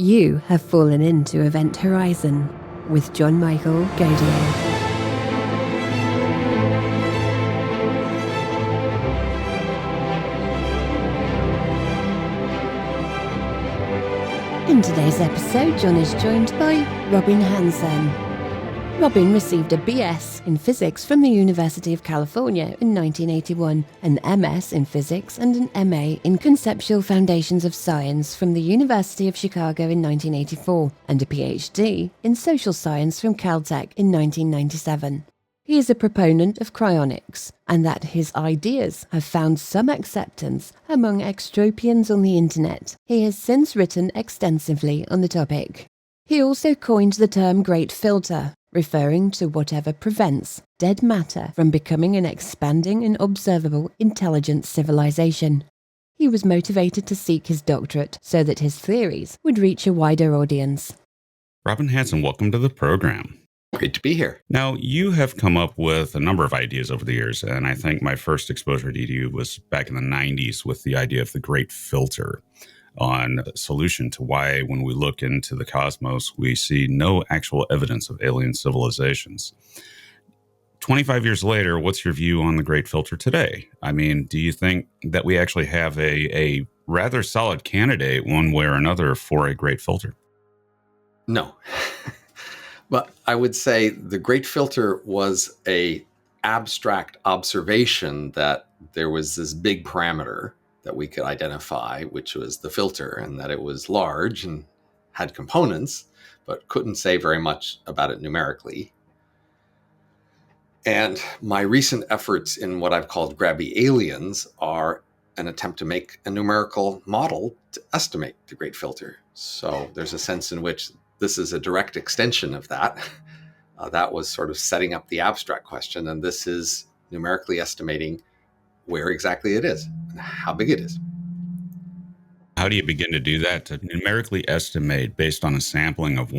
You have fallen into Event Horizon with John Michael Godier. In today's episode, John is joined by Robin Hanson. Robin received a BS in physics from the University of California in 1981, an MS in physics and an MA in conceptual foundations of science from the University of Chicago in 1984, and a PhD in social science from Caltech in 1997. He is a proponent of cryonics, and that his ideas have found some acceptance among extropians on the internet. He has since written extensively on the topic. He also coined the term great filter, referring to whatever prevents dead matter from becoming an expanding and observable intelligent civilization. He was motivated to seek his doctorate so that his theories would reach a wider audience. Robin Hanson, welcome to the program. Great to be here. Now, you have come up with a number of ideas over the years, and I think my first exposure to you was back in the 90s with the idea of the great filter on a solution to why, when we look into the cosmos, we see no actual evidence of alien civilizations. 25 years later, what's your view on the great filter today? I mean, do you think that we actually have a rather solid candidate one way or another for a great filter? No. But I would say the great filter was a abstract observation that there was this big parameter that we could identify, which was the filter, and that it was large and had components, but couldn't say very much about it numerically. And my recent efforts in what I've called Grabby Aliens are an attempt to make a numerical model to estimate the great filter. So there's a sense in which this is a direct extension of that. That was sort of setting up the abstract question, and this is numerically estimating where exactly it is and how big it is. How do you begin to do that, to numerically estimate based on a sampling of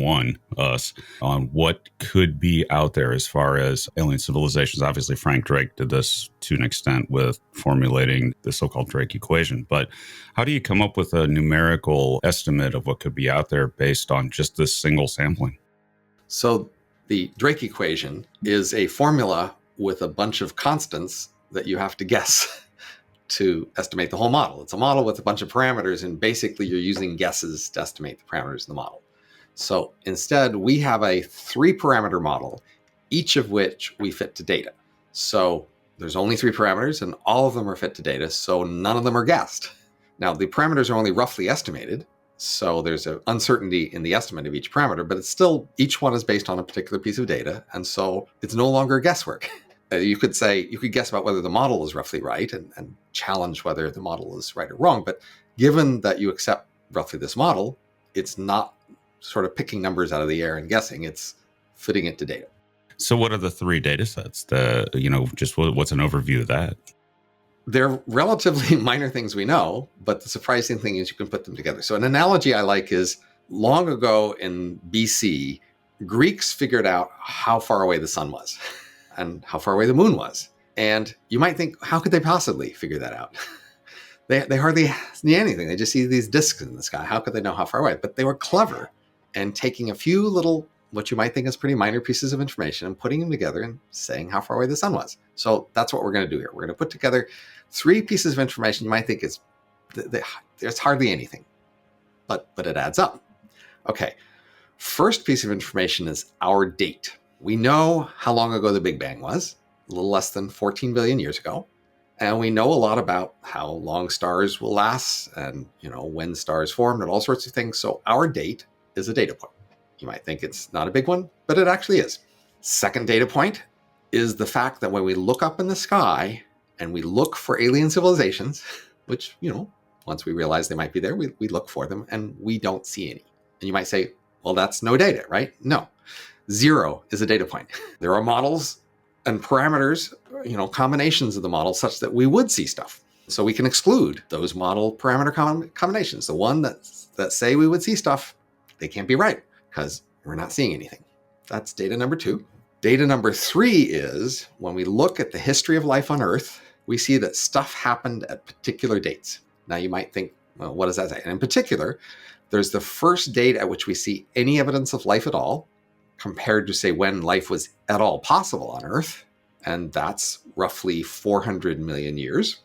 us, on what could be out there as far as alien civilizations? Obviously, Frank Drake did this to an extent with formulating the so-called Drake equation. But how do you come up with a numerical estimate of what could be out there based on just this single sampling? So the Drake equation is a formula with a bunch of constants that you have to guess to estimate the whole model. It's a model with a bunch of parameters, and basically you're using guesses to estimate the parameters in the model. So instead, we have a 3-parameter model, each of which we fit to data. So there's only 3 parameters, and all of them are fit to data, so none of them are guessed. Now, the parameters are only roughly estimated, so there's an uncertainty in the estimate of each parameter, but it's still, each one is based on a particular piece of data, and so it's no longer guesswork. You could guess about whether the model is roughly right and challenge whether the model is right or wrong. But given that you accept roughly this model, it's not sort of picking numbers out of the air and guessing, it's fitting it to data. So what are the 3 data sets? Just what's an overview of that? They're relatively minor things we know, but the surprising thing is you can put them together. So an analogy I like is, long ago in BC, Greeks figured out how far away the sun was and how far away the moon was. And you might think, how could they possibly figure that out? They hardly see anything. They just see these disks in the sky. How could they know how far away? But they were clever and taking a few little, what you might think is pretty minor pieces of information and putting them together and saying how far away the sun was. So that's what we're going to do here. We're going to put together 3 pieces of information you might think is, there's hardly anything, but it adds up. Okay, first piece of information is our date. We know how long ago the Big Bang was, a little less than 14 billion years ago. And we know a lot about how long stars will last and, when stars formed and all sorts of things. So our date is a data point. You might think it's not a big one, but it actually is. Second data point is the fact that when we look up in the sky and we look for alien civilizations, which, once we realize they might be there, we look for them and we don't see any. And you might say, well, that's no data, right? No. 0 is a data point. There are models and parameters, combinations of the model such that we would see stuff. So we can exclude those model parameter combinations. The one that say we would see stuff, they can't be right because we're not seeing anything. That's data number 2. Data number 3 is when we look at the history of life on Earth, we see that stuff happened at particular dates. Now you might think, well, what does that say? And in particular, There's the first date at which we see any evidence of life at all, compared to, say, when life was at all possible on Earth, and that's roughly 400 million years.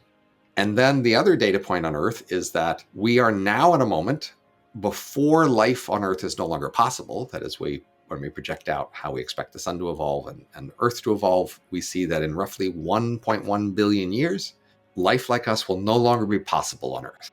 And then the other data point on Earth is that we are now at a moment before life on Earth is no longer possible. That is, when we project out how we expect the sun to evolve and Earth to evolve, we see that in roughly 1.1 billion years, life like us will no longer be possible on Earth.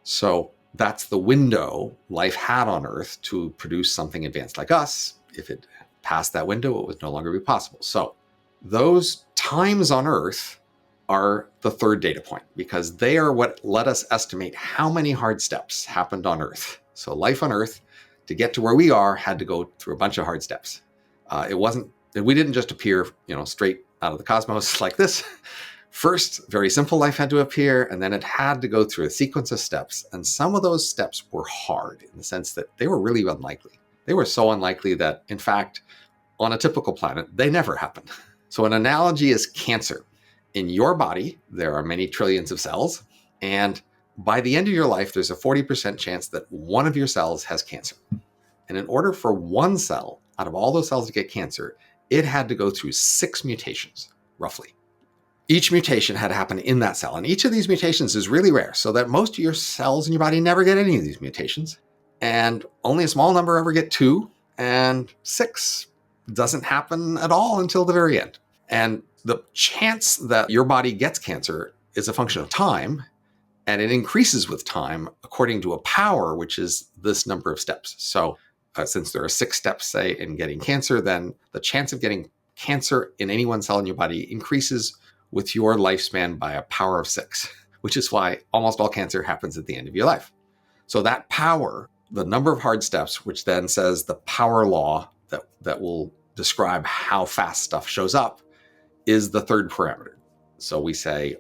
So that's the window life had on Earth to produce something advanced like us. If it passed that window, it would no longer be possible. So those times on Earth are the third data point, because they are what let us estimate how many hard steps happened on Earth. So life on Earth, to get to where we are, had to go through a bunch of hard steps. We didn't just appear, straight out of the cosmos like this. First, very simple life had to appear, and then it had to go through a sequence of steps. And some of those steps were hard in the sense that they were really unlikely. They were so unlikely that, in fact, on a typical planet, they never happen. So an analogy is cancer. In your body, there are many trillions of cells, and by the end of your life, there's a 40% chance that one of your cells has cancer. And in order for one cell out of all those cells to get cancer, it had to go through 6 mutations, roughly. Each mutation had to happen in that cell, and each of these mutations is really rare, so that most of your cells in your body never get any of these mutations, and only a small number ever get 2, and 6 doesn't happen at all until the very end. And the chance that your body gets cancer is a function of time, and it increases with time according to a power, which is this number of steps. So since there are 6 steps, say, in getting cancer, then the chance of getting cancer in any one cell in your body increases with your lifespan by a power of 6, which is why almost all cancer happens at the end of your life. So that power, the number of hard steps, which then says the power law that will describe how fast stuff shows up, is the third parameter. So we say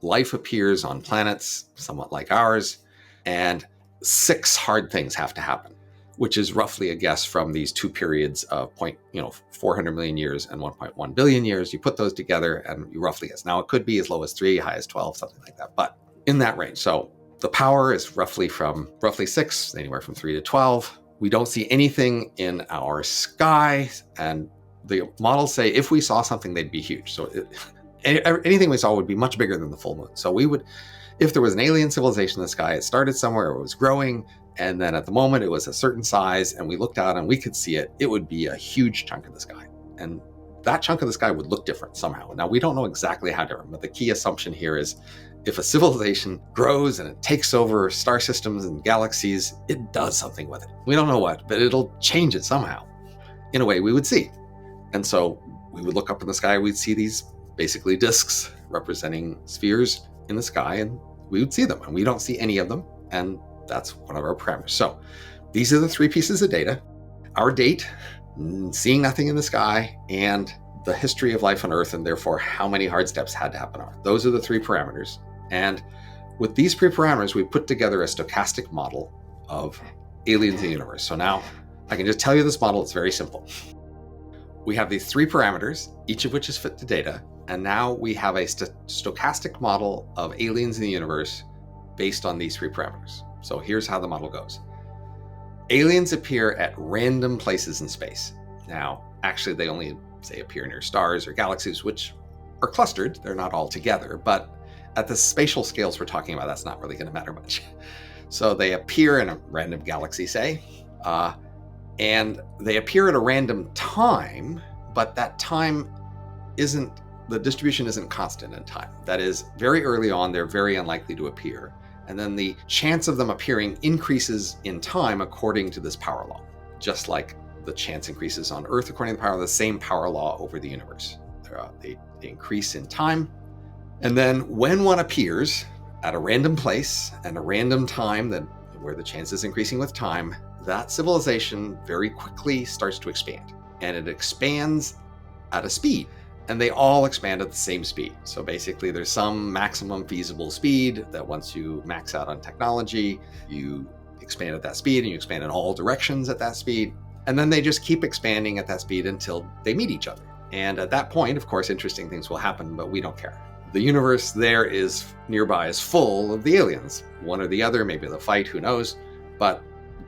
life appears on planets somewhat like ours, and 6 hard things have to happen, which is roughly a guess from these 2 periods of 400 million years and 1.1 billion years. You put those together and you roughly guess. Now it could be as low as 3, high as 12, something like that, but in that range. So the power is roughly 6, anywhere from 3 to 12. We don't see anything in our sky, and the models say if we saw something, they'd be huge. So anything we saw would be much bigger than the full moon. So we would, if there was an alien civilization in the sky, it started somewhere, it was growing, and then at the moment it was a certain size, and we looked out and we could see it, it would be a huge chunk of the sky. And that chunk of the sky would look different somehow. Now, we don't know exactly how different, but the key assumption here is if a civilization grows and it takes over star systems and galaxies, it does something with it. We don't know what, but it'll change it somehow in a way we would see. And so we would look up in the sky, we'd see these basically disks representing spheres in the sky, and we would see them, and we don't see any of them. And that's one of our parameters. So these are the 3 pieces of data: our date, seeing nothing in the sky, and the history of life on Earth, and therefore how many hard steps had to happen on Earth. Those are the 3 parameters. And with these 3 parameters, we put together a stochastic model of aliens in the universe. So now I can just tell you this model. It's very simple. We have these 3 parameters, each of which is fit to data. And now we have a stochastic model of aliens in the universe based on these 3 parameters. So here's how the model goes. Aliens appear at random places in space. Now, actually, they only, say, appear near stars or galaxies, which are clustered. They're not all together. But at the spatial scales we're talking about, that's not really going to matter much. So they appear in a random galaxy, say, and they appear at a random time, but that time the distribution isn't constant in time. That is, very early on, they're very unlikely to appear. And then the chance of them appearing increases in time according to this power law, just like the chance increases on Earth according to the power, the same power law over the universe. They increase in time. And then when one appears at a random place and a random time, where the chance is increasing with time, that civilization very quickly starts to expand. And it expands at a speed. And they all expand at the same speed. So basically, there's some maximum feasible speed that once you max out on technology, you expand at that speed, and you expand in all directions at that speed. And then they just keep expanding at that speed until they meet each other. And at that point, of course, interesting things will happen, but we don't care. The universe there is nearby is full of the aliens. One or the other, maybe they'll fight, who knows? But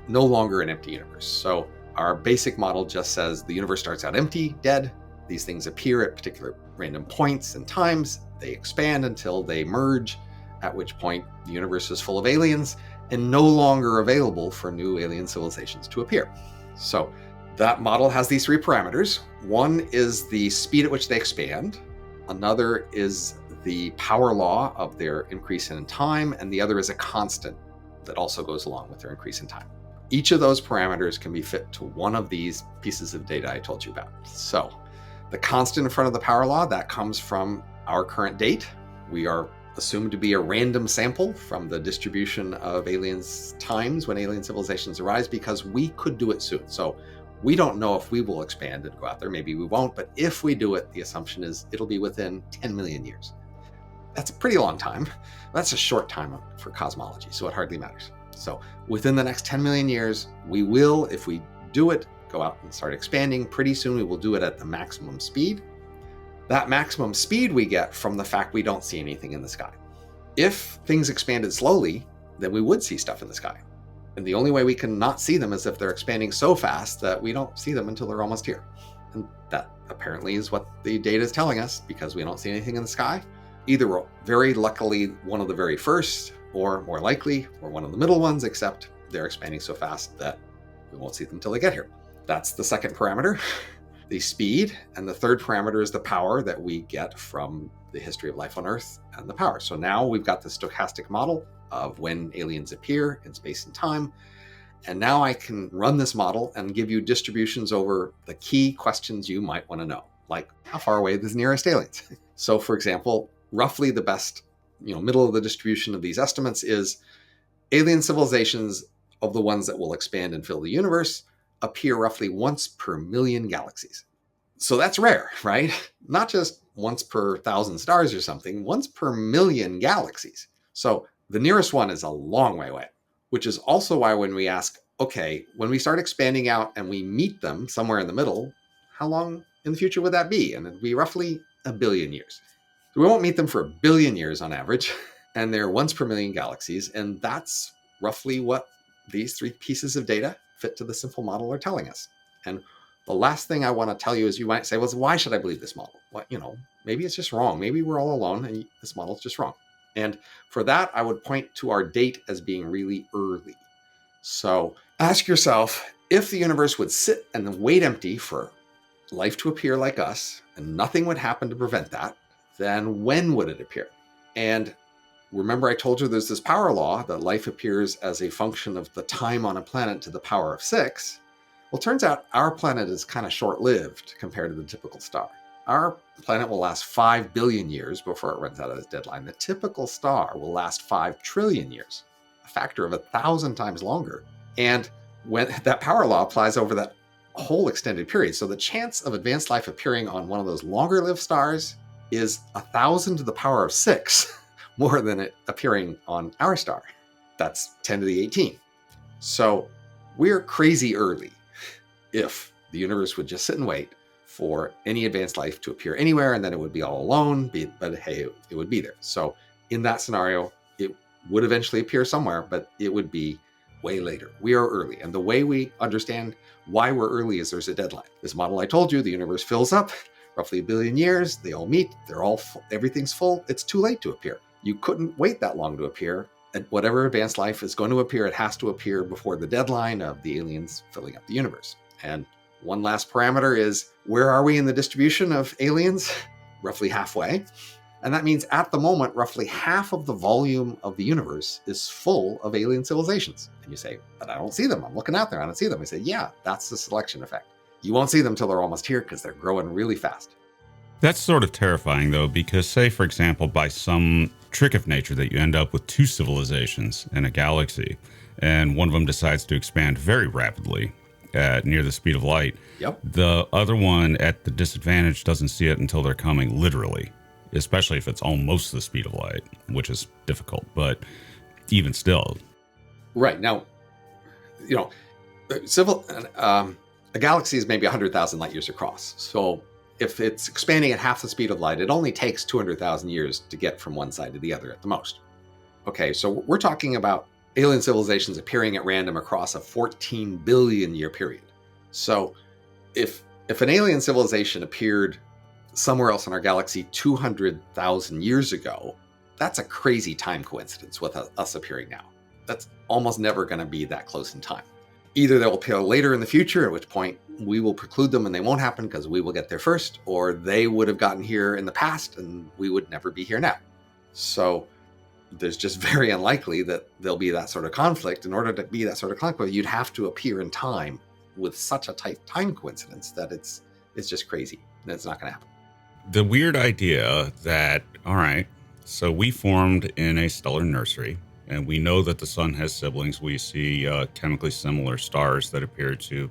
no longer an empty universe. So our basic model just says the universe starts out empty, dead. These things appear at particular random points and times. They expand until they merge, at which point the universe is full of aliens and no longer available for new alien civilizations to appear. So that model has these three parameters. One is the speed at which they expand. Another is the power law of their increase in time. And the other is a constant that also goes along with their increase in time. Each of those parameters can be fit to one of these pieces of data I told you about. So the constant in front of the power law, that comes from our current date. We are assumed to be a random sample from the distribution of aliens times when alien civilizations arise, because we could do it soon. So we don't know if we will expand and go out there. Maybe we won't, but if we do it, the assumption is it'll be within 10 million years. That's a pretty long time. That's a short time for cosmology, so it hardly matters. So within the next 10 million years, we will, if we do it, go out and start expanding. Pretty soon we will do it at the maximum speed. That maximum speed we get from the fact we don't see anything in the sky. If things expanded slowly, then we would see stuff in the sky. And the only way we can not see them is if they're expanding so fast that we don't see them until they're almost here. And that apparently is what the data is telling us, because we don't see anything in the sky. Either we're very luckily one of the very first, or more likely we're one of the middle ones, except they're expanding so fast that we won't see them until they get here. That's the second parameter, the speed. And the third parameter is the power that we get from the history of life on Earth and the power. So now we've got the stochastic model of when aliens appear in space and time. And now I can run this model and give you distributions over the key questions you might want to know, like how far away are the nearest aliens? So for example, roughly the best, middle of the distribution of these estimates is alien civilizations of the ones that will expand and fill the universe appear roughly once per million galaxies. So that's rare, right? Not just once per 1,000 stars or something, once per million galaxies. So the nearest one is a long way away, which is also why when we ask, okay, when we start expanding out and we meet them somewhere in the middle, how long in the future would that be? And it'd be roughly 1 billion years. So we won't meet them for 1 billion years on average, and they're once per million galaxies. And that's roughly what these three pieces of data fit to the simple model are telling us. And the last thing I want to tell you is, you might say, well, why should I believe this model? Well, maybe it's just wrong. Maybe we're all alone and this model's just wrong. And for that, I would point to our date as being really early. So ask yourself, if the universe would sit and then wait empty for life to appear like us, and nothing would happen to prevent that, then when would it appear? And remember, I told you there's this power law that life appears as a function of the time on a planet to the power of 6. Well, it turns out our planet is kind of short-lived compared to the typical star. Our planet will last 5 billion years before it runs out of its deadline. The typical star will last 5 trillion years, a factor of 1,000 times longer. And when that power law applies over that whole extended period, so the chance of advanced life appearing on one of those longer-lived stars is 1,000 to the power of 6 more than it appearing on our star. That's 10 to the 18. So we're crazy early if the universe would just sit and wait for any advanced life to appear anywhere, and then it would be all alone, but hey, it would be there. So in that scenario, it would eventually appear somewhere, but it would be way later. We are early. And the way we understand why we're early is there's a deadline. This model I told you, the universe fills up, roughly 1 billion years, they all meet, they're all full, everything's full, it's too late to appear. You couldn't wait that long to appear. And whatever advanced life is going to appear, it has to appear before the deadline of the aliens filling up the universe. And one last parameter is, where are we in the distribution of aliens? Roughly halfway. And that means at the moment, roughly half of the volume of the universe is full of alien civilizations. And you say, but I don't see them. I'm looking out there, I don't see them. I say, yeah, that's the selection effect. You won't see them till they're almost here because they're growing really fast. That's sort of terrifying, though, because say, for example, by some trick of nature that you end up with 2 civilizations in a galaxy, and one of them decides to expand very rapidly at near the speed of light. Yep. The other one at the disadvantage doesn't see it until they're coming, literally, especially if it's almost the speed of light, which is difficult, but even still. Right. Now, a galaxy is maybe 100,000 light years across. So if it's expanding at half the speed of light, it only takes 200,000 years to get from one side to the other at the most. Okay, so we're talking about alien civilizations appearing at random across a 14 billion year period. So if an alien civilization appeared somewhere else in our galaxy 200,000 years ago, that's a crazy time coincidence with us appearing now. That's almost never going to be that close in time. Either they'll appear later in the future, at which point we will preclude them and they won't happen because we will get there first, or they would have gotten here in the past and we would never be here now. So there's just very unlikely that there'll be that sort of conflict. In order to be that sort of conflict, you'd have to appear in time with such a tight time coincidence that it's just crazy. And it's not going to happen. The weird idea that, all right, so we formed in a stellar nursery, and we know that the sun has siblings. We see chemically similar stars that appear to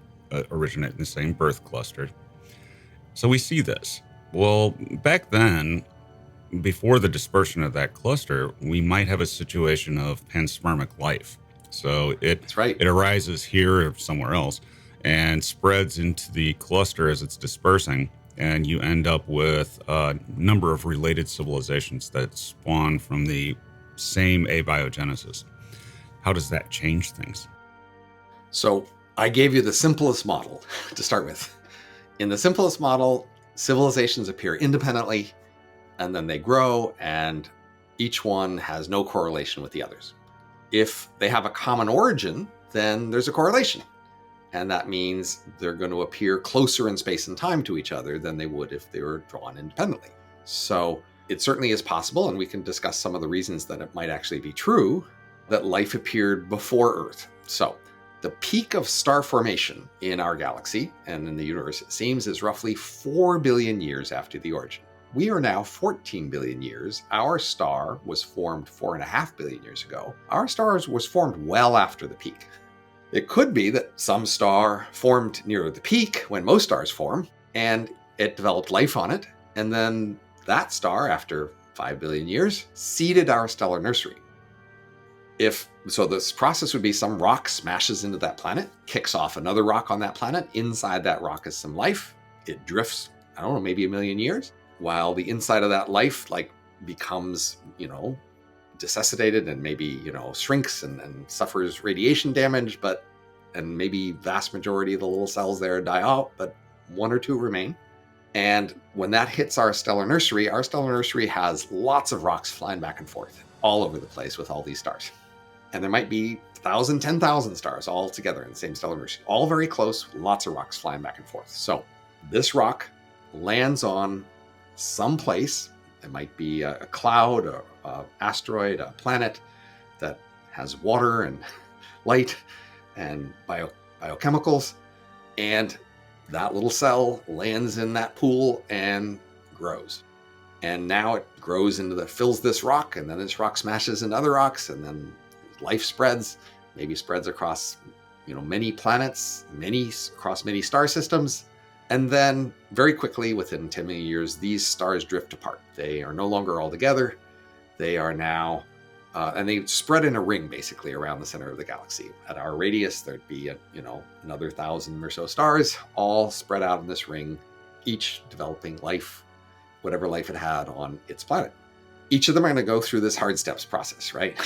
originate in the same birth cluster. So we see this. Well, back then, before the dispersion of that cluster, we might have a situation of panspermic life. So That's right. It arises here or somewhere else and spreads into the cluster as it's dispersing. And you end up with a number of related civilizations that spawn from the same abiogenesis. How does that change things? So I gave you the simplest model to start with. In the simplest model, civilizations appear independently, and then they grow, and each one has no correlation with the others. If they have a common origin, then there's a correlation. And that means they're going to appear closer in space and time to each other than they would if they were drawn independently. So it certainly is possible, and we can discuss some of the reasons that it might actually be true, that life appeared before Earth. So the peak of star formation in our galaxy and in the universe, it seems, is roughly 4 billion years after the origin. We are now 14 billion years. Our star was formed 4.5 billion years ago. Our star was formed well after the peak. It could be that some star formed near the peak when most stars form, and it developed life on it, and then that star, after 5 billion years, seeded our stellar nursery. So this process would be some rock smashes into that planet, kicks off another rock on that planet. Inside that rock is some life. It drifts, I don't know, maybe 1 million years, while the inside of that life becomes, desiccated and maybe, shrinks and suffers radiation damage, and maybe vast majority of the little cells there die out, but 1 or 2 remain. And when that hits our stellar nursery has lots of rocks flying back and forth all over the place with all these stars. And there might be 1,000, 10,000 stars all together in the same stellar nursery, all very close, lots of rocks flying back and forth. So this rock lands on some place. It might be a cloud, or an asteroid, a planet that has water and light and biochemicals, and that little cell lands in that pool and grows. And now it grows fills this rock, and then this rock smashes into other rocks, and then life spreads, maybe spreads across, many planets, across many star systems. And then very quickly, within 10 million years, these stars drift apart. They are no longer all together. They are now, and they spread in a ring basically around the center of the galaxy. At our radius, there'd be, another 1,000 or so stars all spread out in this ring, each developing life, whatever life it had on its planet. Each of them are going to go through this hard steps process, right?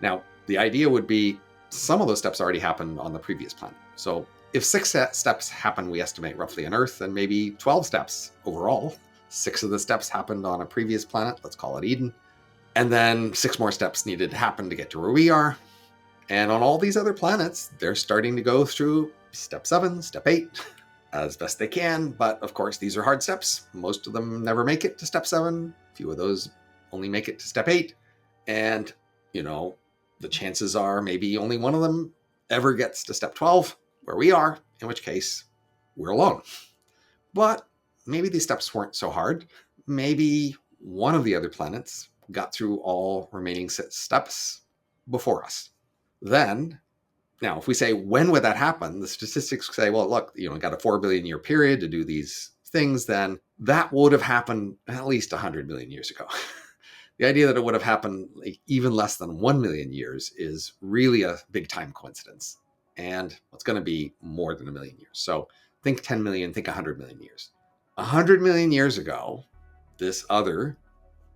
Now, the idea would be some of those steps already happened on the previous planet. So if 6 steps happen, we estimate roughly on Earth, and maybe 12 steps overall. 6 of the steps happened on a previous planet, let's call it Eden. And then 6 more steps needed to happen to get to where we are. And on all these other planets, they're starting to go through step 7, step 8, as best they can. But of course, these are hard steps. Most of them never make it to step 7. A few of those only make it to step 8. And, the chances are maybe only one of them ever gets to step 12, where we are, in which case we're alone. But maybe these steps weren't so hard. Maybe one of the other planets got through all remaining 6 steps before us. Then, now, if we say, when would that happen? The statistics say, well, look, got a 4 billion year period to do these things, then that would have happened at least 100 million years ago. The idea that it would have happened even less than 1 million years is really a big time coincidence. And it's going to be more than 1 million years. So think 10 million, think 100 million years. 100 million years ago, this other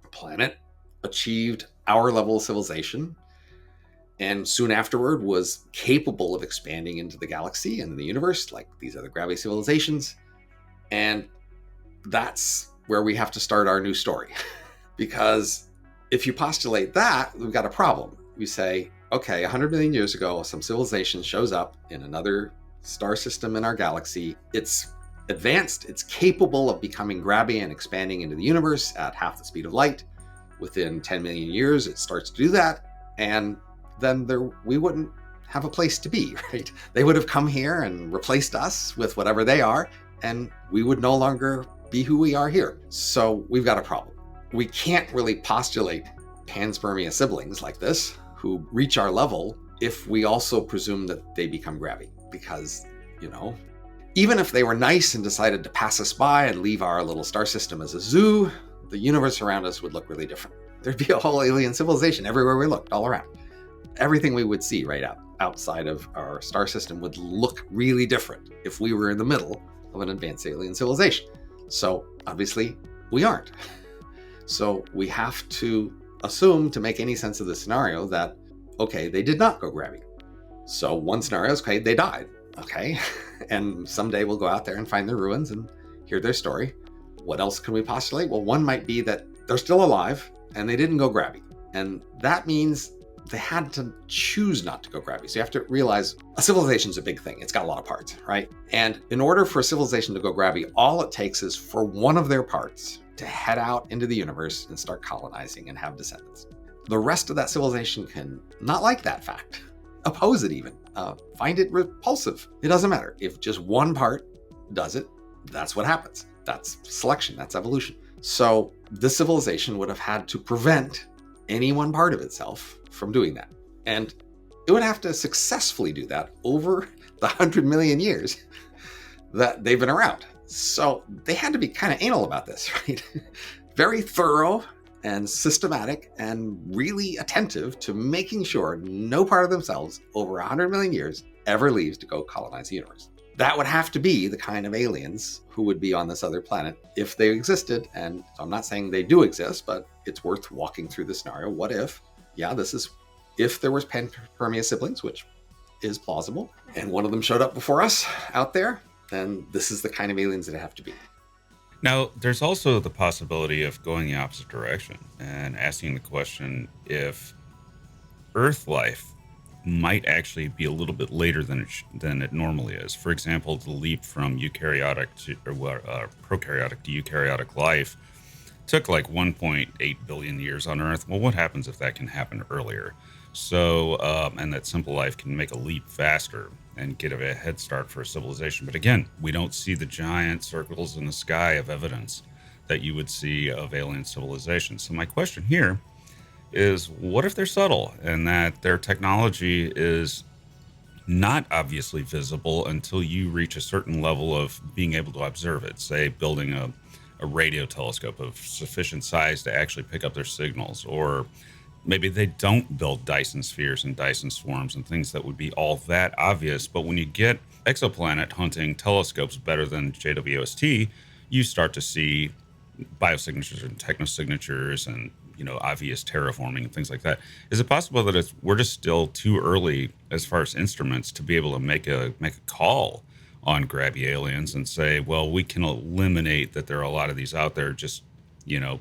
planet achieved our level of civilization. and soon afterward was capable of expanding into the galaxy and the universe, like these other Grabby civilizations. And that's where we have to start our new story. Because if you postulate that, we've got a problem. You say, okay, 100 million years ago, some civilization shows up in another star system in our galaxy. It's advanced, it's capable of becoming Grabby and expanding into the universe at half the speed of light. Within 10 million years, it starts to do that. And then we wouldn't have a place to be, right? They would have come here and replaced us with whatever they are, and we would no longer be who we are here. So we've got a problem. We can't really postulate Panspermia siblings like this who reach our level if we also presume that they become Grabby. Because, even if they were nice and decided to pass us by and leave our little star system as a zoo, the universe around us would look really different. There'd be a whole alien civilization everywhere we looked, all around. Everything we would see right outside of our star system would look really different if we were in the middle of an advanced alien civilization. So obviously we aren't. So we have to assume, to make any sense of the scenario, that, okay, they did not go Grabby. So one scenario is, okay, they died. Okay. And someday we'll go out there and find their ruins and hear their story. What else can we postulate? Well, one might be that they're still alive and they didn't go Grabby. And that means they had to choose not to go Grabby. So you have to realize a civilization is a big thing. It's got a lot of parts, right? And in order for a civilization to go Grabby, all it takes is for one of their parts to head out into the universe and start colonizing and have descendants. The rest of that civilization can not like that fact, oppose it even, find it repulsive. It doesn't matter. If just one part does it, that's what happens. That's selection, that's evolution. So this civilization would have had to prevent any one part of itself from doing that. And it would have to successfully do that over the 100 million years that they've been around. So they had to be kind of anal about this, right? Very thorough and systematic and really attentive to making sure no part of themselves over 100 million years ever leaves to go colonize the universe. That would have to be the kind of aliens who would be on this other planet if they existed. And I'm not saying they do exist, but it's worth walking through the scenario. What if, if there was Panspermia siblings, which is plausible, and one of them showed up before us out there, then this is the kind of aliens that have to be. Now, there's also the possibility of going the opposite direction and asking the question if Earth life might actually be a little bit later than it normally is. For example, the leap from prokaryotic to eukaryotic life took like 1.8 billion years on Earth. Well, what happens if that can happen earlier? So, and that simple life can make a leap faster and get a head start for a civilization. But again, we don't see the giant circles in the sky of evidence that you would see of alien civilization. So my question here is, what if they're subtle and that their technology is not obviously visible until you reach a certain level of being able to observe it, say building a radio telescope of sufficient size to actually pick up their signals, or maybe they don't build Dyson spheres and Dyson swarms and things that would be all that obvious. But when you get exoplanet hunting telescopes better than JWST, you start to see biosignatures and technosignatures and obvious terraforming and things like that. Is it possible that we're just still too early as far as instruments to be able to make a call on Grabby aliens and say, well, we can eliminate that there are a lot of these out there just,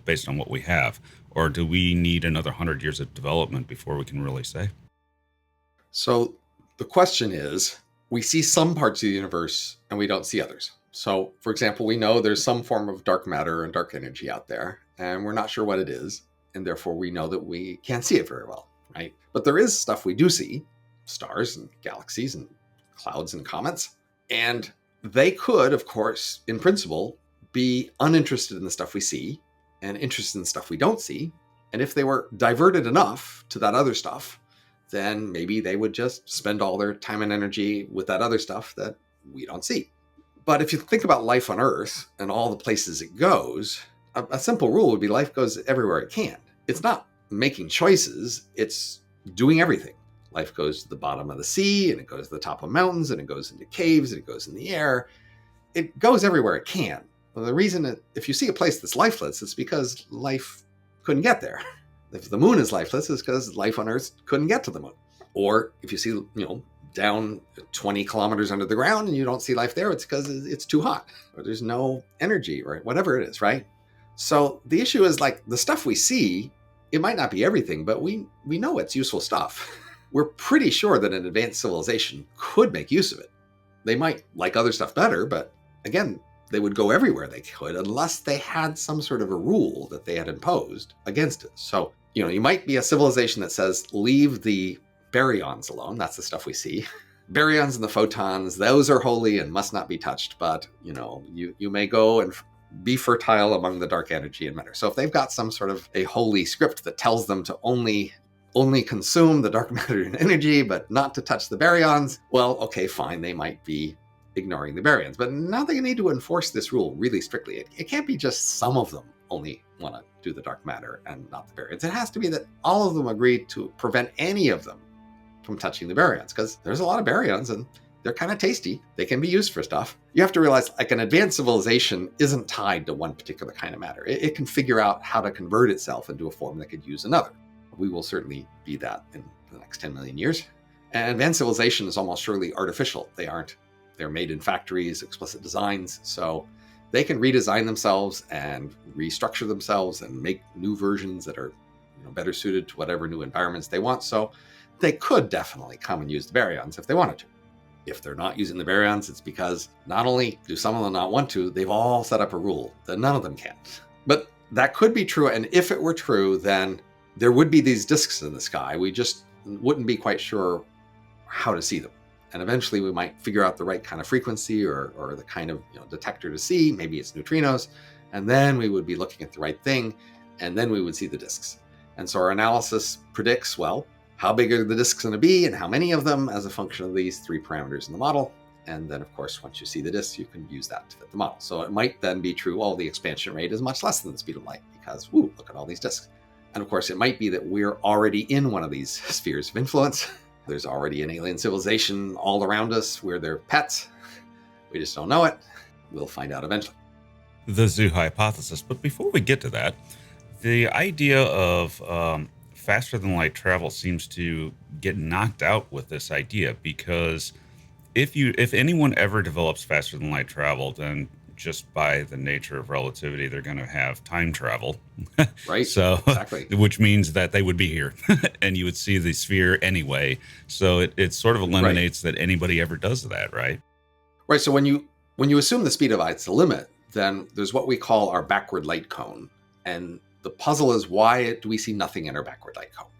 based on what we have? Or do we need another 100 years of development before we can really say? So the question is, we see some parts of the universe and we don't see others. So, for example, we know there's some form of dark matter and dark energy out there, and we're not sure what it is. And therefore, we know that we can't see it very well, right? But there is stuff we do see, stars and galaxies and clouds and comets. And they could, of course, in principle, be uninterested in the stuff we see and interested in stuff we don't see. And if they were diverted enough to that other stuff, then maybe they would just spend all their time and energy with that other stuff that we don't see. But if you think about life on Earth and all the places it goes, a simple rule would be life goes everywhere it can. It's not making choices, it's doing everything. Life goes to the bottom of the sea, and it goes to the top of mountains, and it goes into caves, and it goes in the air. It goes everywhere it can. Well, the reason if you see a place that's lifeless, it's because life couldn't get there. If the moon is lifeless, it's because life on Earth couldn't get to the moon. Or if you see, down 20 kilometers under the ground and you don't see life there, it's because it's too hot or there's no energy or whatever it is, right? So the issue is like the stuff we see, it might not be everything, but we know it's useful stuff. We're pretty sure that an advanced civilization could make use of it. They might like other stuff better, but again, they would go everywhere they could unless they had some sort of a rule that they had imposed against it. So, you might be a civilization that says, leave the baryons alone. That's the stuff we see. Baryons and the photons, those are holy and must not be touched. But, you may go and be fertile among the dark energy and matter. So if they've got some sort of a holy script that tells them to only consume the dark matter and energy, but not to touch the baryons, well, okay, fine. They might be ignoring the baryons. But now they need to enforce this rule really strictly. It can't be just some of them only want to do the dark matter and not the baryons. It has to be that all of them agree to prevent any of them from touching the baryons, because there's a lot of baryons and they're kind of tasty. They can be used for stuff. You have to realize like an advanced civilization isn't tied to one particular kind of matter. It can figure out how to convert itself into a form that could use another. We will certainly be that in the next 10 million years. And advanced civilization is almost surely artificial. They're made in factories, explicit designs. So they can redesign themselves and restructure themselves and make new versions that are better suited to whatever new environments they want. So they could definitely come and use the baryons if they wanted to. If they're not using the baryons, it's because not only do some of them not want to, they've all set up a rule that none of them can. But that could be true. And if it were true, then there would be these disks in the sky. We just wouldn't be quite sure how to see them. And eventually we might figure out the right kind of frequency or the kind of detector to see. Maybe it's neutrinos. And then we would be looking at the right thing. And then we would see the disks. And so our analysis predicts, well, how big are the disks going to be and how many of them as a function of these three parameters in the model. And then, of course, once you see the disks, you can use that to fit the model. So it might then be true, the expansion rate is much less than the speed of light because, look at all these disks. And of course, it might be that we're already in one of these spheres of influence. There's already an alien civilization all around us. We're their pets. We just don't know it. We'll find out eventually. The zoo hypothesis. But before we get to that, the idea of faster than light travel seems to get knocked out with this idea, because if anyone ever develops faster than light travel, then just by the nature of relativity, they're going to have time travel. Right. So, exactly. Which means that they would be here and you would see the sphere anyway. So it sort of eliminates that anybody ever does that, right? Right. So when you assume the speed of light's the limit, then there's what we call our backward light cone. And the puzzle is, why do we see nothing in our backward light cone?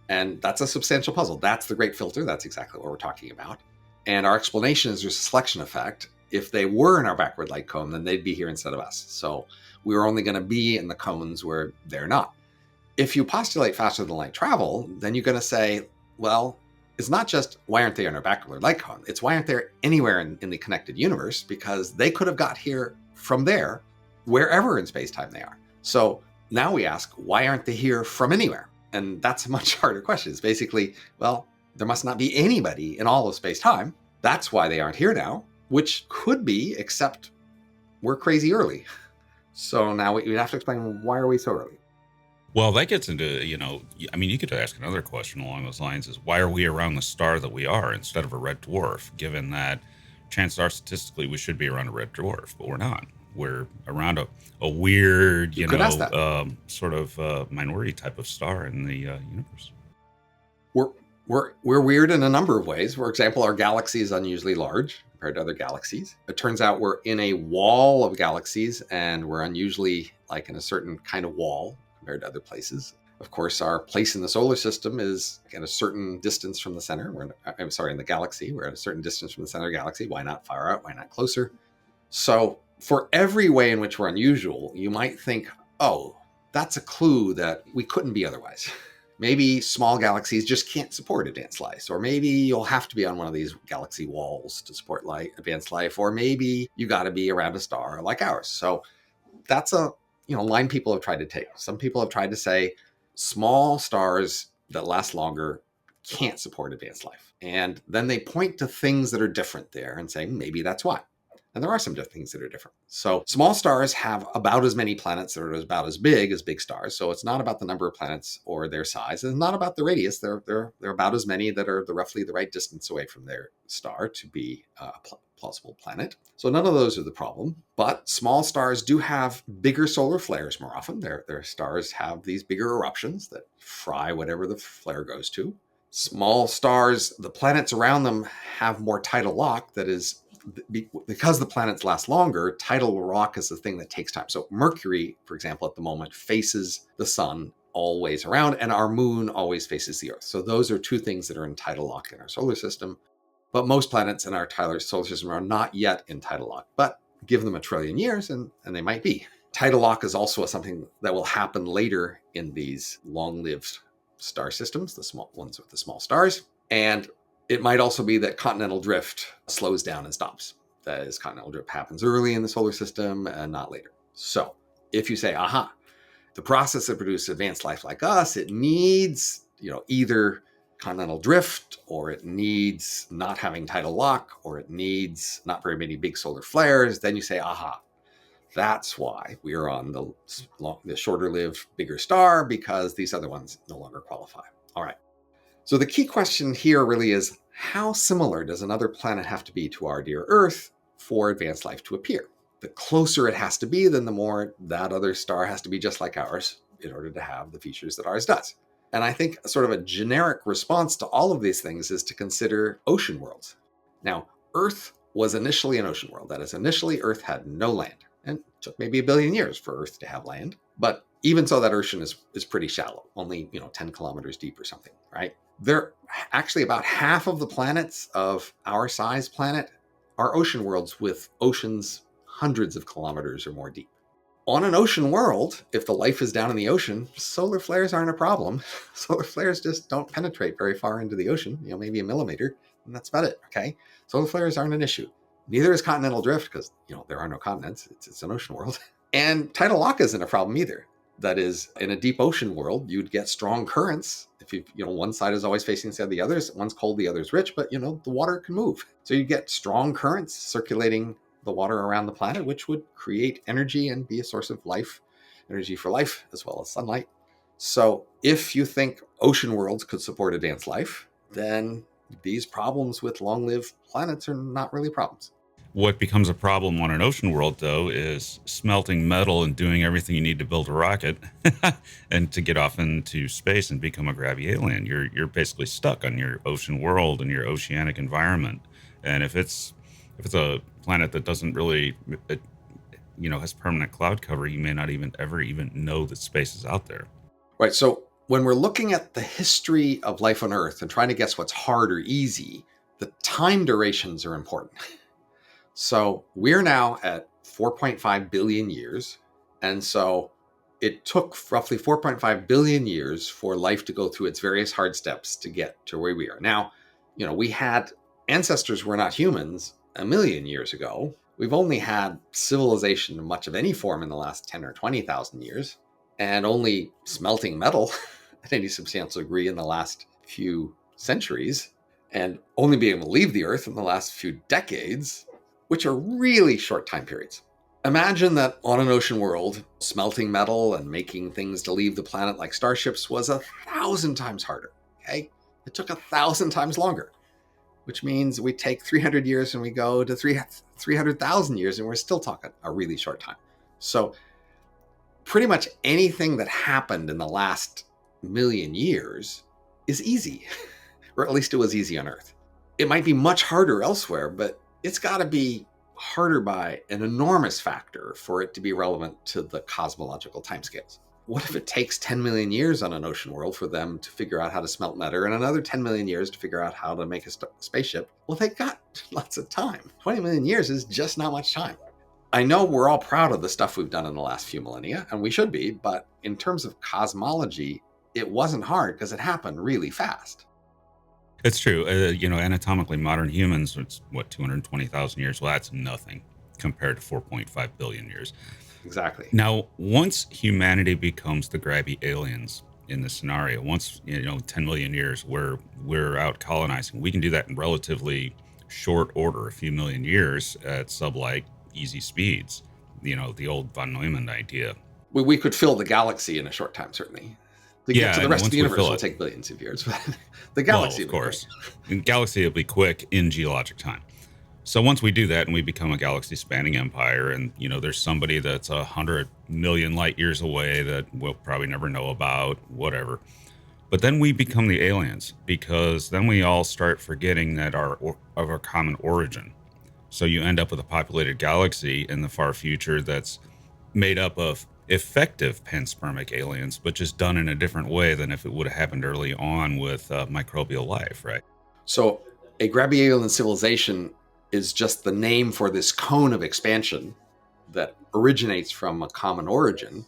And that's a substantial puzzle. That's the great filter. That's exactly what we're talking about. And our explanation is there's a selection effect. If they were in our backward light cone, then they'd be here instead of us. So we were only going to be in the cones where they're not. If you postulate faster than light travel, then you're going to say, well, it's not just why aren't they in our backward light cone? It's why aren't they anywhere in the connected universe? Because they could have got here from there, wherever in space-time they are. So now we ask, why aren't they here from anywhere? And that's a much harder question. It's basically, well, there must not be anybody in all of space-time. That's why they aren't here now, which could be, except we're crazy early. So now we have to explain, why are we so early? Well, that gets into, you could ask another question along those lines is, why are we around the star that we are instead of a red dwarf, given that chances are statistically we should be around a red dwarf, but we're not. We're around a weird, sort of minority type of star in the universe. We're weird in a number of ways. For example, our galaxy is unusually large compared to other galaxies. It turns out we're in a wall of galaxies, and we're unusually like in a certain kind of wall compared to other places. Of course, our place in the solar system is at a certain distance from the center. In the galaxy, we're at a certain distance from the center of the galaxy. Why not far out? Why not closer? So for every way in which we're unusual, you might think, oh, that's a clue that we couldn't be otherwise. Maybe small galaxies just can't support advanced life, or maybe you'll have to be on one of these galaxy walls to support advanced life, or maybe you got to be around a star like ours. So that's a line people have tried to take. Some people have tried to say small stars that last longer can't support advanced life. And then they point to things that are different there and say, maybe that's why. And there are some things that are different. So small stars have about as many planets that are about as big stars. So it's not about the number of planets or their size. It's not about the radius. They're about as many that are roughly the right distance away from their star to be a plausible planet. So none of those are the problem. But small stars do have bigger solar flares more often. Their stars have these bigger eruptions that fry whatever the flare goes to. Small stars, the planets around them have more tidal lock. That is, because the planets last longer, tidal rock is the thing that takes time. So Mercury, for example, at the moment faces the sun always around, and our moon always faces the Earth. So those are two things that are in tidal lock in our solar system. But most planets in our solar system are not yet in tidal lock. But give them 1 trillion years and they might be. Tidal lock is also something that will happen later in these long-lived star systems, the small ones with the small stars. And it might also be that continental drift slows down and stops. That is, continental drift happens early in the solar system and not later. So if you say, the process that produces advanced life like us, it needs, either continental drift, or it needs not having tidal lock, or it needs not very many big solar flares, then you say, that's why we are on the shorter lived, bigger star, because these other ones no longer qualify. All right. So the key question here really is, how similar does another planet have to be to our dear Earth for advanced life to appear? The closer it has to be, then the more that other star has to be just like ours in order to have the features that ours does. And I think sort of a generic response to all of these things is to consider ocean worlds. Now, Earth was initially an ocean world. That is, initially Earth had no land. And it took maybe 1 billion years for Earth to have land. But even so, that ocean is pretty shallow, only 10 kilometers deep or something, right? They're actually about half of the planets of our size planet are ocean worlds with oceans hundreds of kilometers or more deep. On an ocean world, if the life is down in the ocean, solar flares aren't a problem. Solar flares just don't penetrate very far into the ocean, maybe 1 millimeter, and that's about it, okay? Solar flares aren't an issue. Neither is continental drift because, there are no continents. It's an ocean world. And tidal lock isn't a problem either. That is, in a deep ocean world, you'd get strong currents. If one side is always facing the others, one's cold, the other's rich, but, the water can move. So you get strong currents circulating the water around the planet, which would create energy and be a source of life, energy for life, as well as sunlight. So if you think ocean worlds could support advanced life, then these problems with long-lived planets are not really problems. What becomes a problem on an ocean world, though, is smelting metal and doing everything you need to build a rocket and to get off into space and become a Grabby alien. You're basically stuck on your ocean world and your oceanic environment. And if it's a planet that doesn't really, has permanent cloud cover, you may not ever know that space is out there. Right. So when we're looking at the history of life on Earth and trying to guess what's hard or easy, the time durations are important. So we're now at 4.5 billion years. And so it took roughly 4.5 billion years for life to go through its various hard steps to get to where we are. Now, we had ancestors who were not humans 1 million years ago. We've only had civilization in much of any form in the last 10 or 20,000 years, and only smelting metal at any substantial degree in the last few centuries, and only being able to leave the Earth in the last few decades, which are really short time periods. Imagine that on an ocean world, smelting metal and making things to leave the planet like starships was 1,000 times harder, okay? It took 1,000 times longer, which means we take 300 years and we go to 300,000 years and we're still talking a really short time. So pretty much anything that happened in the last 1 million years is easy, or at least it was easy on Earth. It might be much harder elsewhere, but it's got to be harder by an enormous factor for it to be relevant to the cosmological timescales. What if it takes 10 million years on an ocean world for them to figure out how to smelt metal and another 10 million years to figure out how to make a spaceship? Well, they got lots of time. 20 million years is just not much time. I know we're all proud of the stuff we've done in the last few millennia, and we should be, but in terms of cosmology, it wasn't hard because it happened really fast. It's true. Anatomically, modern humans, it's 220,000 years? Well, that's nothing compared to 4.5 billion years. Exactly. Now, once humanity becomes the Grabby aliens in this scenario, once, 10 million years, we're out colonizing, we can do that in relatively short order, a few million years at sublight easy speeds. The old von Neumann idea. We could fill the galaxy in a short time, certainly. To get to the and rest of once the we universe fill will it, take billions of years. But the well, galaxy, of course, and galaxy will be quick in geologic time. So once we do that and we become a galaxy-spanning empire, and there's somebody that's 100 million light years away that we'll probably never know about, whatever. But then we become the aliens, because then we all start forgetting that of our common origin. So you end up with a populated galaxy in the far future that's made up of effective panspermic aliens, but just done in a different way than if it would have happened early on with microbial life, right? So a Grabby alien civilization is just the name for this cone of expansion that originates from a common origin.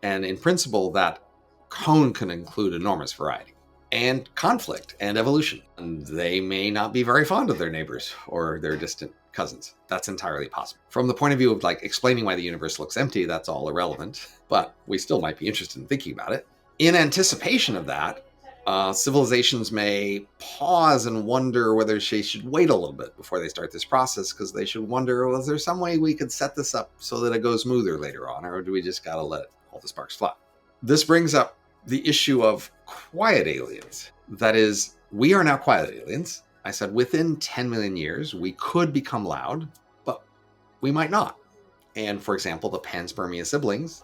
And in principle, that cone can include enormous variety and conflict and evolution. And they may not be very fond of their neighbors or their distant cousins. That's entirely possible. From the point of view of explaining why the universe looks empty, that's all irrelevant, but we still might be interested in thinking about it. In anticipation of that, civilizations may pause and wonder whether they should wait a little bit before they start this process, because they should wonder, well, is there some way we could set this up so that it goes smoother later on, or do we just got to let all the sparks fly? This brings up the issue of quiet aliens. That is, we are now quiet aliens. I said within 10 million years, we could become loud, but we might not. And for example, the Panspermia siblings,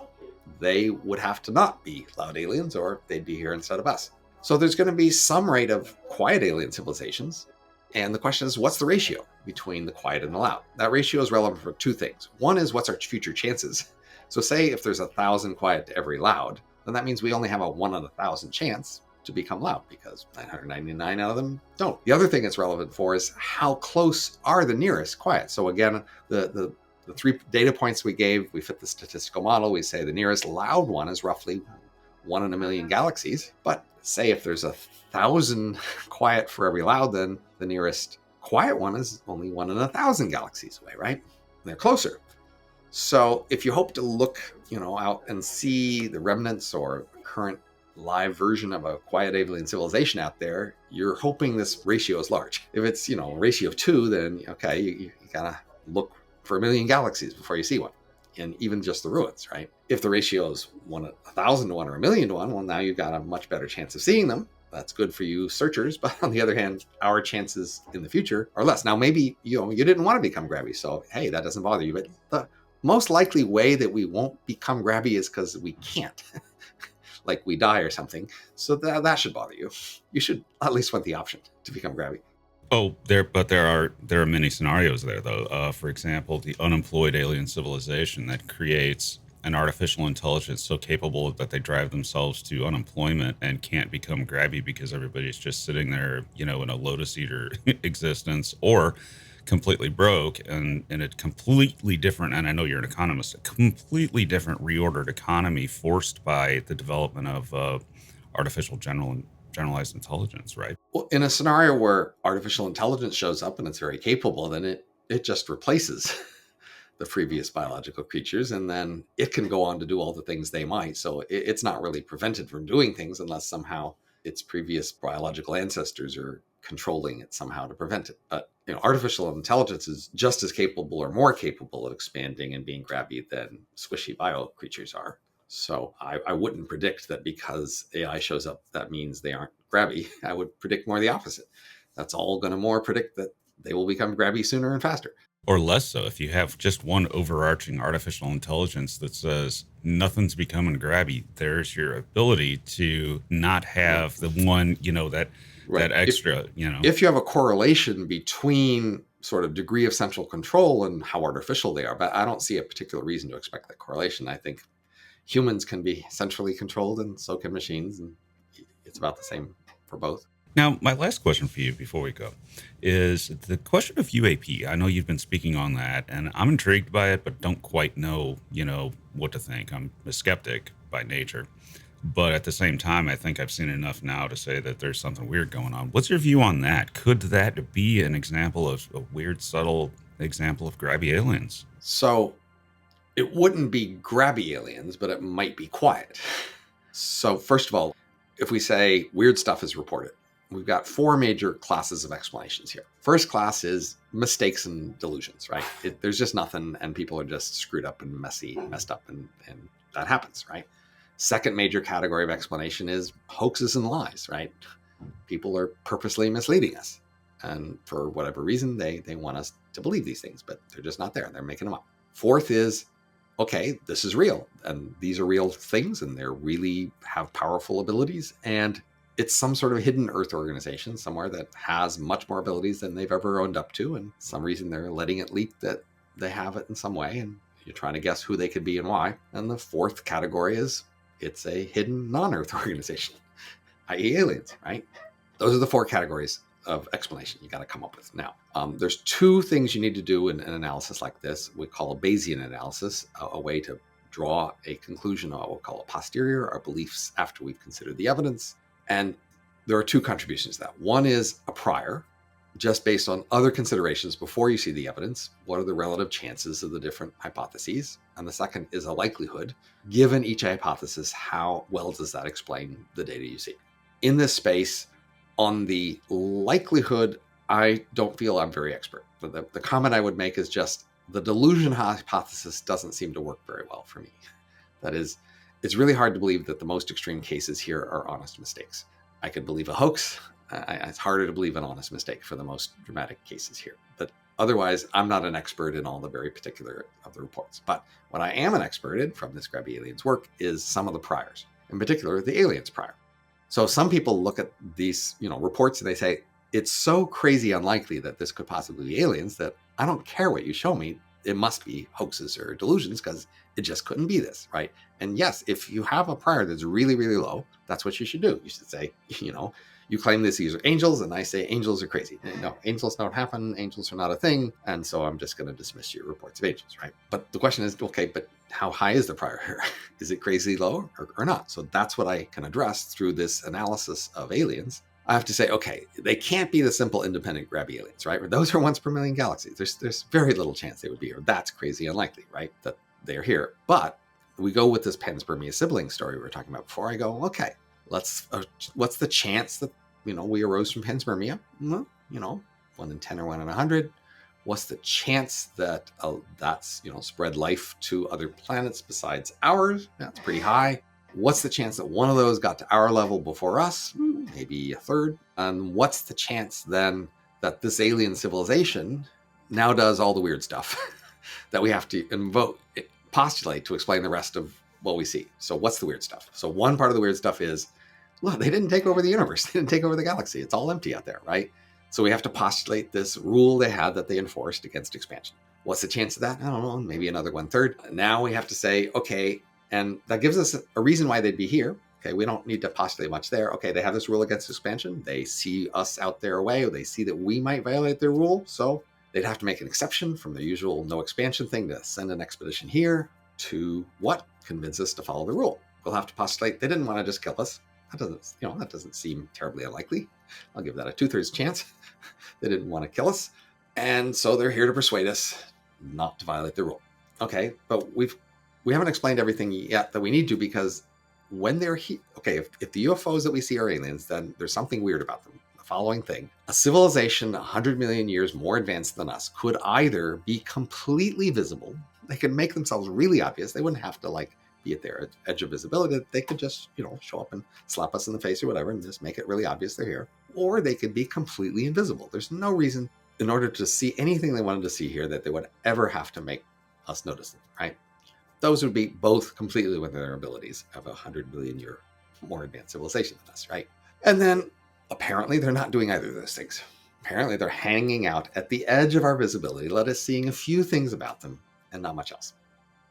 they would have to not be loud aliens, or they'd be here instead of us. So there's going to be some rate of quiet alien civilizations. And the question is, what's the ratio between the quiet and the loud? That ratio is relevant for two things. One is, what's our future chances? So say if there's 1,000 quiet to every loud, then that means we only have a 1 in 1,000 chance to become loud, because 999 out of them don't. The other thing it's relevant for is how close are the nearest quiet. So again, the 3 data points we gave, we fit the statistical model. We say the nearest loud one is roughly 1 in a million galaxies. But say if there's 1,000 quiet for every loud, then the nearest quiet one is only 1 in 1,000 galaxies away, right? And they're closer. So if you hope to look, out and see the remnants or current live version of a quiet alien civilization out there, you're hoping this ratio is large. If it's, a ratio of 2, then okay, you gotta look for 1 million galaxies before you see one, and even just the ruins, right? If the ratio is 1,000 to 1 or 1,000,000 to 1, well, now you've got a much better chance of seeing them. That's good for you searchers, but on the other hand, our chances in the future are less. Now, maybe you didn't want to become Grabby, so hey, that doesn't bother you. But the most likely way that we won't become Grabby is because we can't, like we die or something. So that should bother you. You should at least want the option to become Grabby. Oh, there are many scenarios there, though. For example, the unemployed alien civilization that creates an artificial intelligence so capable that they drive themselves to unemployment and can't become Grabby because everybody's just sitting there, in a lotus eater existence, or completely broke and in a completely different, and I know you're an economist, a completely different reordered economy forced by the development of artificial generalized intelligence, right? Well, in a scenario where artificial intelligence shows up and it's very capable, then it just replaces the previous biological creatures, and then it can go on to do all the things they might. So it's not really prevented from doing things unless somehow its previous biological ancestors are controlling it somehow to prevent it. But artificial intelligence is just as capable or more capable of expanding and being Grabby than squishy bio creatures are. So I wouldn't predict that because AI shows up, that means they aren't Grabby. I would predict more the opposite. That's all going to more predict that they will become Grabby sooner and faster. Or less so. If you have just one overarching artificial intelligence that says nothing's becoming Grabby, there's your ability to not have the one, that extra, If you have a correlation between sort of degree of central control and how artificial they are, but I don't see a particular reason to expect that correlation. I think humans can be centrally controlled and so can machines, and it's about the same for both. Now, my last question for you before we go is the question of UAP. I know you've been speaking on that, and I'm intrigued by it, but don't quite know, what to think. I'm a skeptic by nature. But at the same time, I think I've seen enough now to say that there's something weird going on. What's your view on that? Could that be an example of a weird, subtle example of Grabby aliens? So it wouldn't be Grabby aliens, but it might be quiet. So first of all, if we say weird stuff is reported, we've got four major classes of explanations here. First class is mistakes and delusions, right? There's just nothing, and people are just screwed up and messed up, and that happens, right? Second major category of explanation is hoaxes and lies, right? People are purposely misleading us. And for whatever reason, they want us to believe these things, but they're just not there. They're making them up. Fourth is, okay, this is real, and these are real things, and they really have powerful abilities, and it's some sort of hidden Earth organization somewhere that has much more abilities than they've ever owned up to, and some reason they're letting it leak that they have it in some way, and you're trying to guess who they could be and why. And the fourth category is it's a hidden non-Earth organization, i.e. aliens, right? Those are the four categories of explanation you got to come up with. Now, there's two things you need to do in an analysis like this. We call a Bayesian analysis, a way to draw a conclusion, or what we'll call a posterior, our beliefs after we've considered the evidence. And there are two contributions to that. One is a prior, just based on other considerations before you see the evidence. What are the relative chances of the different hypotheses? And the second is a likelihood. Given each hypothesis, how well does that explain the data you see? In this space, on the likelihood, I don't feel I'm very expert. The comment I would make is just the delusion hypothesis doesn't seem to work very well for me. That is, it's really hard to believe that the most extreme cases here are honest mistakes. I could believe a hoax. It's harder to believe an honest mistake for the most dramatic cases here. But otherwise, I'm not an expert in all the very particular of the reports. But what I am an expert in from this Grabby Aliens work is some of the priors, in particular, the aliens prior. So some people look at these, reports and they say, it's so crazy unlikely that this could possibly be aliens that I don't care what you show me. It must be hoaxes or delusions because it just couldn't be this, right? And yes, if you have a prior that's really, really low, that's what you should do. You should say, you claim these are angels, and I say angels are crazy. No, angels don't happen. Angels are not a thing. And so I'm just going to dismiss your reports of angels, right? But the question is, okay, but how high is the prior here? Is it crazy low or not? So that's what I can address through this analysis of aliens. I have to say, okay, they can't be the simple independent Grabby aliens, right? Those are once per million galaxies. There's very little chance they would be here. That's crazy unlikely, right? That they're here. But we go with this Panspermia sibling story we were talking about before. I go, okay, what's the chance that, we arose from Panspermia? Well, 1 in 10 or 1 in 100. What's the chance that that's, spread life to other planets besides ours? That's pretty high. What's the chance that one of those got to our level before us? Maybe a third. And what's the chance then that this alien civilization now does all the weird stuff that we have to postulate to explain the rest of what we see? So what's the weird stuff? So one part of the weird stuff is, look, they didn't take over the universe. They didn't take over the galaxy. It's all empty out there, right? So we have to postulate this rule they had that they enforced against expansion. What's the chance of that? I don't know, maybe another 1/3. Now we have to say, okay, and that gives us a reason why they'd be here. Okay, we don't need to postulate much there. Okay, they have this rule against expansion. They see us out their way, or they see that we might violate their rule. So they'd have to make an exception from their usual no expansion thing to send an expedition here to convince us to follow the rule. We'll have to postulate they didn't want to just kill us. That doesn't seem terribly unlikely. I'll give that a 2/3 chance. They didn't want to kill us. And so they're here to persuade us not to violate the rule. Okay, but we haven't explained everything yet that we need to, because when they're here, okay, if the UFOs that we see are aliens, then there's something weird about them. The following thing: a civilization 100 million years more advanced than us could either be completely visible, they could make themselves really obvious, they wouldn't have to be at their edge of visibility, they could just, show up and slap us in the face or whatever and just make it really obvious they're here. Or they could be completely invisible. There's no reason in order to see anything they wanted to see here that they would ever have to make us notice them, right? Those would be both completely within their abilities of 100 million year more advanced civilization than us, right? And then apparently they're not doing either of those things. Apparently they're hanging out at the edge of our visibility, let us seeing a few things about them and not much else.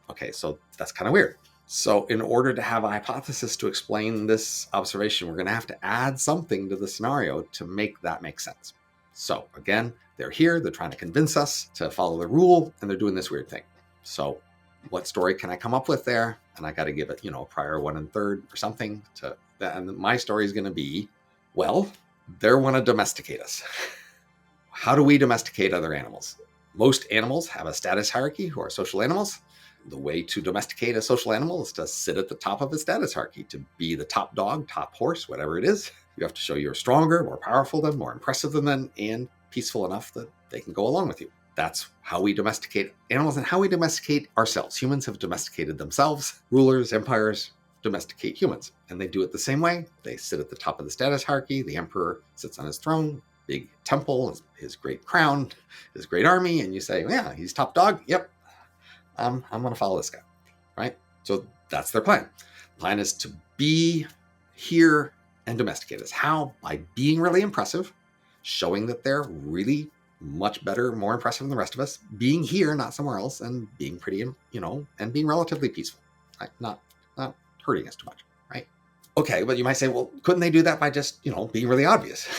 Okay, so that's kind of weird. So in order to have a hypothesis to explain this observation, we're going to have to add something to the scenario to make that make sense. So again, they're here, they're trying to convince us to follow the rule, and they're doing this weird thing. So what story can I come up with there? And I got to give it, a prior 1 1/3 or something to that. And my story is going to be, well, they want to domesticate us. How do we domesticate other animals? Most animals have a status hierarchy who are social animals. The way to domesticate a social animal is to sit at the top of a status hierarchy, to be the top dog, top horse, whatever it is. You have to show you're stronger, more powerful than, more impressive than them, and peaceful enough that they can go along with you. That's how we domesticate animals and how we domesticate ourselves. Humans have domesticated themselves. Rulers, empires domesticate humans, and they do it the same way. They sit at the top of the status hierarchy. The emperor sits on his throne, big temple, his great crown, his great army, and you say, yeah, he's top dog. Yep, I'm going to follow this guy, right? So that's their plan. Plan is to be here and domesticate us. How? By being really impressive, showing that they're really much better, more impressive than the rest of us, being here, not somewhere else, and being pretty, and being relatively peaceful, right? Not hurting us too much, right? Okay, but you might say, well, couldn't they do that by just, being really obvious?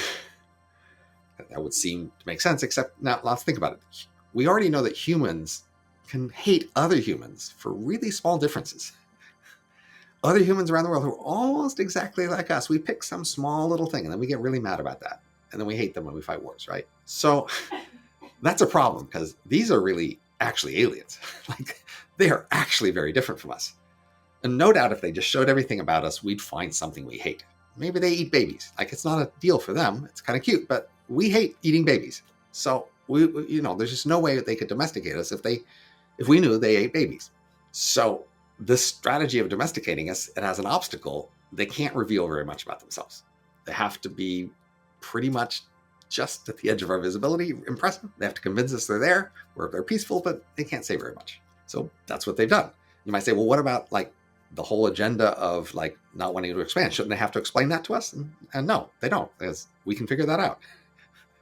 That would seem to make sense, except now let's think about it. We already know that humans can hate other humans for really small differences. Other humans around the world who are almost exactly like us, we pick some small little thing and then we get really mad about that. And then we hate them when we fight wars, right? So that's a problem because these are really actually aliens. Like they are actually very different from us. And no doubt if they just showed everything about us, we'd find something we hate. Maybe they eat babies. Like it's not a deal for them. It's kind of cute, but we hate eating babies. So there's just no way that they could domesticate us if we knew they ate babies. So this strategy of domesticating us, it has an obstacle. They can't reveal very much about themselves. They have to be pretty much just at the edge of our visibility, impressive. They have to convince us they're there, or they're peaceful, but they can't say very much. So that's what they've done. You might say, well, what about like the whole agenda of like not wanting to expand? Shouldn't they have to explain that to us? And no, they don't, because we can figure that out.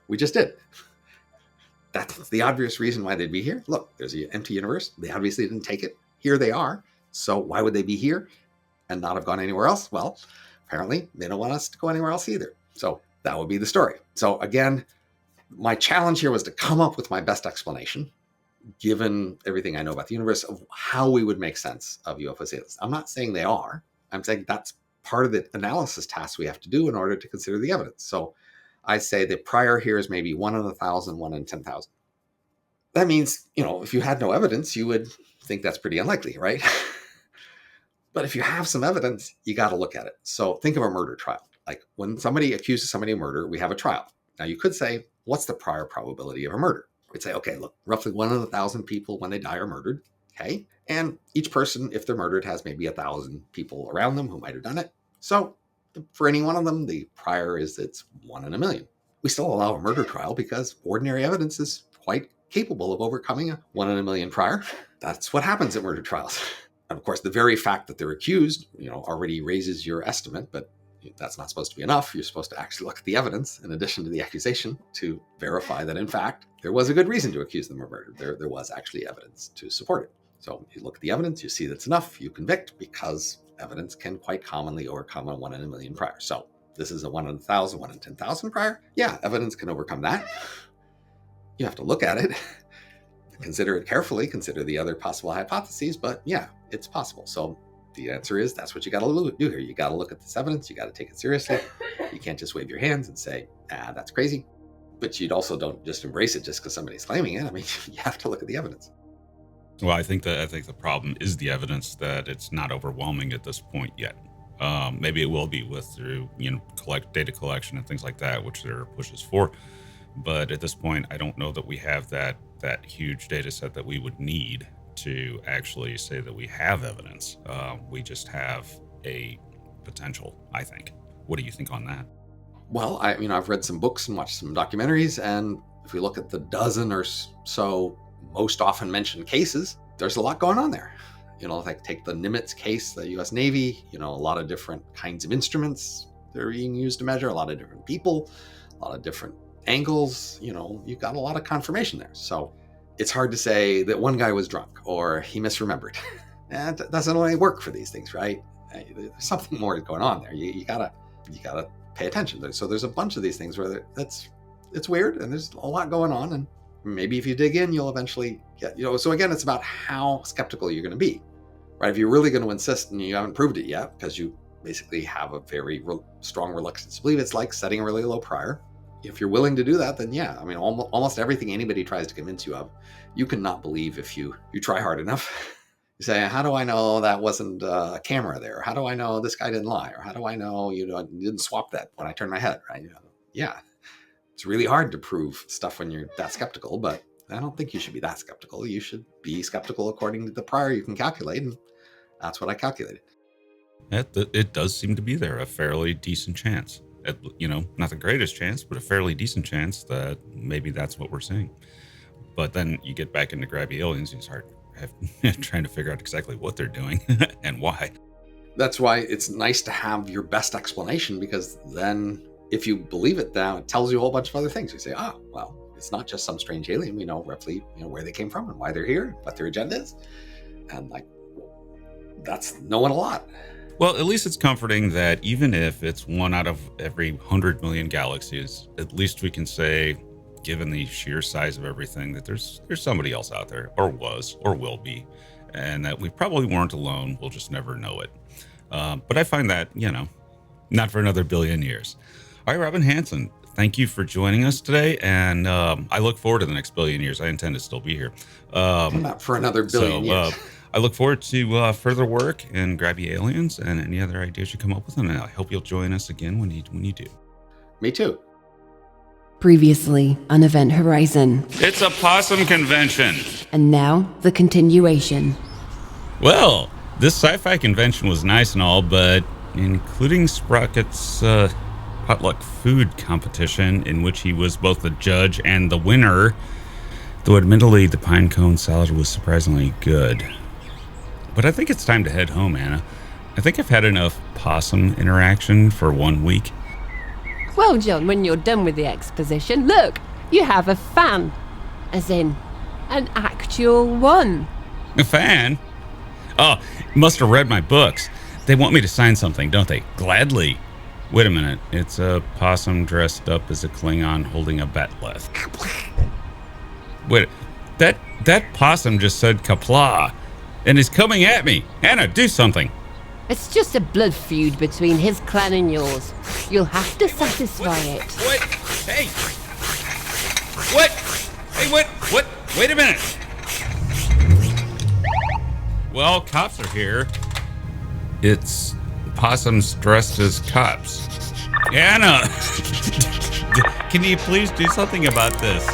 We just did. That's the obvious reason why they'd be here. Look, there's an empty universe. They obviously didn't take it. Here they are. So why would they be here and not have gone anywhere else? Well, apparently they don't want us to go anywhere else either. So that would be the story. So again, my challenge here was to come up with my best explanation, given everything I know about the universe, of how we would make sense of UFO aliens. I'm not saying they are. I'm saying that's part of the analysis task we have to do in order to consider the evidence. So I say the prior here is maybe 1 in 1,000, 1 in 10,000. That means, if you had no evidence, you would think that's pretty unlikely, right? But if you have some evidence, you got to look at it. So think of a murder trial. Like when somebody accuses somebody of murder, we have a trial. Now you could say, what's the prior probability of a murder? We'd say, okay, look, roughly 1 in 1,000 people when they die are murdered. Okay. And each person, if they're murdered, has maybe 1,000 people around them who might have done it. So for any one of them, the prior is it's 1 in a million. We still allow a murder trial because ordinary evidence is quite capable of overcoming a 1 in a million prior. That's what happens at murder trials. And of course, the very fact that they're accused, already raises your estimate, but that's not supposed to be enough. You're supposed to actually look at the evidence in addition to the accusation to verify that, in fact, there was a good reason to accuse them of murder. There was actually evidence to support it. So you look at the evidence, you see that's enough, you convict, because evidence can quite commonly overcome a 1 in a million prior. So this is a 1 in 1,000, 1 in 10,000 prior. Yeah, evidence can overcome that. You have to look at it, consider it carefully, consider the other possible hypotheses, but yeah, it's possible. So the answer is that's what you got to do here. You got to look at this evidence. You got to take it seriously. You can't just wave your hands and say, that's crazy. But you also don't just embrace it just because somebody's claiming it. I mean, you have to look at the evidence. Well, I think the problem is the evidence that it's not overwhelming at this point yet. Maybe it will be through data collection and things like that, which there are pushes for. But at this point, I don't know that we have that huge data set that we would need to actually say that we have evidence. We just have a potential, I think. What do you think on that? Well, I've read some books and watched some documentaries, and if we look at the dozen or so most often mentioned cases, there's a lot going on there. Like take the Nimitz case, the U.S. Navy, a lot of different kinds of instruments that are being used to measure, a lot of different people, a lot of different angles, you've got a lot of confirmation there. So it's hard to say that one guy was drunk or he misremembered. That doesn't really work for these things, right? There's something more going on there. You gotta pay attention. So there's a bunch of these things where it's weird and there's a lot going on, and maybe if you dig in, you'll eventually get, so again, it's about how skeptical you're going to be, right? If you're really going to insist and you haven't proved it yet, because you basically have a very strong reluctance to believe, it's like setting a really low prior. If you're willing to do that, then yeah, almost everything anybody tries to convince you of, you cannot believe if you try hard enough. You say, how do I know that wasn't a camera there? How do I know this guy didn't lie? Or how do I know you didn't swap that when I turned my head, right? Yeah, it's really hard to prove stuff when you're that skeptical, but I don't think you should be that skeptical. You should be skeptical according to the prior you can calculate, and that's what I calculated. It does seem to be there, a fairly decent chance. Not the greatest chance, but a fairly decent chance that maybe that's what we're seeing. But then you get back into Grabby Aliens, and you start trying to figure out exactly what they're doing and why. That's why it's nice to have your best explanation, because then if you believe it, now it tells you a whole bunch of other things. You say, well, it's not just some strange alien. We know roughly where they came from and why they're here, what their agenda is. And that's knowing a lot. Well, at least it's comforting that even if it's one out of every 100 million galaxies, at least we can say, given the sheer size of everything, that there's somebody else out there, or was, or will be, and that we probably weren't alone. We'll just never know it. But I find that, not for another billion years. All right, Robin Hanson, thank you for joining us today, and I look forward to the next billion years. I intend to still be here. Not for another billion years. I look forward to further work in Grabby Aliens and any other ideas you come up with, and I hope you'll join us again when you do. Me too. Previously on Event Horizon. It's a possum convention. And now, the continuation. Well, this sci-fi convention was nice and all, but including Sprocket's potluck food competition, in which he was both the judge and the winner, though admittedly the pine cone salad was surprisingly good. But I think it's time to head home, Anna. I think I've had enough possum interaction for 1 week. Well, John, when you're done with the exposition, look, you have a fan. As in, an actual one. A fan? Oh, must have read my books. They want me to sign something, don't they? Gladly. Wait a minute. It's a possum dressed up as a Klingon holding a bat'leth. Wait, that possum just said kapla and is coming at me. Anna, do something. It's just a blood feud between his clan and yours. You'll have to satisfy it. What? Hey! What? Hey, what? Wait a minute. Well, cops are here. It's possums dressed as cops. Anna! Can you please do something about this?